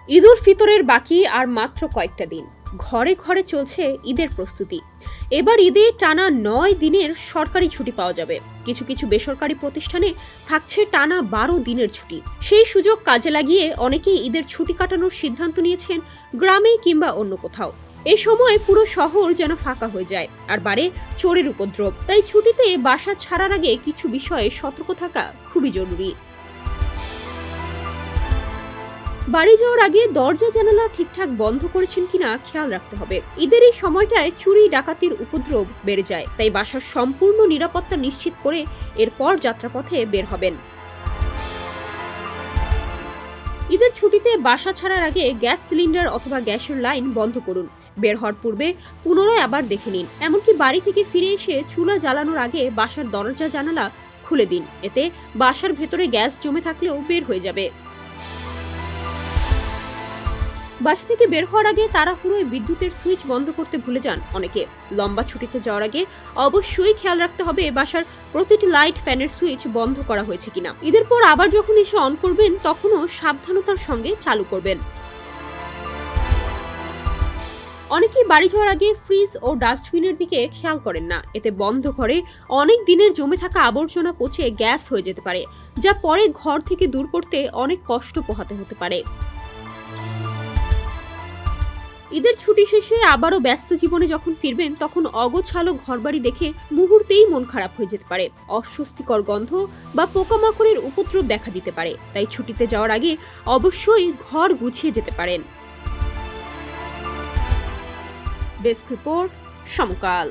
ঈদ উল ফিতরের বাকি আর মাত্র কয়েকটা দিন। ঘরে ঘরে চলছে ঈদের প্রস্তুতি। এবার ঈদে টানা ৯ দিনের সরকারি ছুটি পাওয়া যাবে। কিছু কিছু বেসরকারি প্রতিষ্ঠানে থাকছে টানা ১২ দিনের ছুটি। সেই সুযোগ কাজে লাগিয়ে অনেকেই ঈদের ছুটি কাটানোর সিদ্ধান্ত নিয়েছেন গ্রামে কিংবা অন্য কোথাও। এই সময় পুরো শহর যেন ফাঁকা হয়ে যায় আর বাড়ে চোরের উপদ্রব। তাই ছুটিতে বাসা ছাড়ার আগে কিছু বিষয়ে সতর্ক থাকা খুবই জরুরি। বাড়ি যাওয়ার আগে দরজা জানালা ঠিকঠাক বন্ধ করেছেন কিনা খেয়াল রাখতে হবে। ঈদের এই সময়টায় চুরি ডাকাতির উপদ্রব বেড়ে যায়, তাই বাসার সম্পূর্ণ নিরাপত্তা নিশ্চিত করে এরপর যাত্রাপথে বের হবেন। ঈদের ছুটিতে বাসা ছাড়ার আগে গ্যাস সিলিন্ডার অথবা গ্যাসের লাইন বন্ধ করুন। বের হওয়ার পূর্বে পুনরায় আবার দেখে নিন। এমনকি বাড়ি থেকে ফিরে এসে চুলা জ্বালানোর আগে বাসার দরজা জানালা খুলে দিন। এতে বাসার ভেতরে গ্যাস জমে থাকলেও বের হয়ে যাবে। বাসা থেকে বের হওয়ার আগে তাড়াহুড়োয় বিদ্যুতের সুইচ বন্ধ করতে ভুলে যান অনেকে। লম্বা ছুটিতে যাওয়ার আগে অবশ্যই খেয়াল রাখতে হবে বাসার প্রতিটি লাইট, ফ্যানের সুইচ বন্ধ করা হয়েছে কিনা। ঈদের পর আবার যখন এসে অন করবেন তখনও সাবধানতার সঙ্গে চালু করবেন। অনেকেই বাড়ি যাওয়ার আগে ফ্রিজ ও ডাস্টবিনের দিকে খেয়াল করেন না। এতে বন্ধ ঘরে অনেক দিনের জমে থাকা আবর্জনা পচে গ্যাস হয়ে যেতে পারে, যা পরে ঘর থেকে দূর করতে অনেক কষ্ট পোহাতে হতে পারে। ঈদের ছুটি শেষে আবারও ব্যস্ত জীবনে যখন ফিরবেন তখন অগোছালো ঘরবাড়ি দেখে মুহূর্তেই মন খারাপ হয়ে যেতে পারে। অস্বস্তিকর গন্ধ বা পোকামাকড়ের উপদ্রব দেখা দিতে পারে। তাই ছুটিতে যাওয়ার আগে অবশ্যই ঘর গুছিয়ে যেতে পারেন। ডেস্ক রিপোর্ট, সমকাল।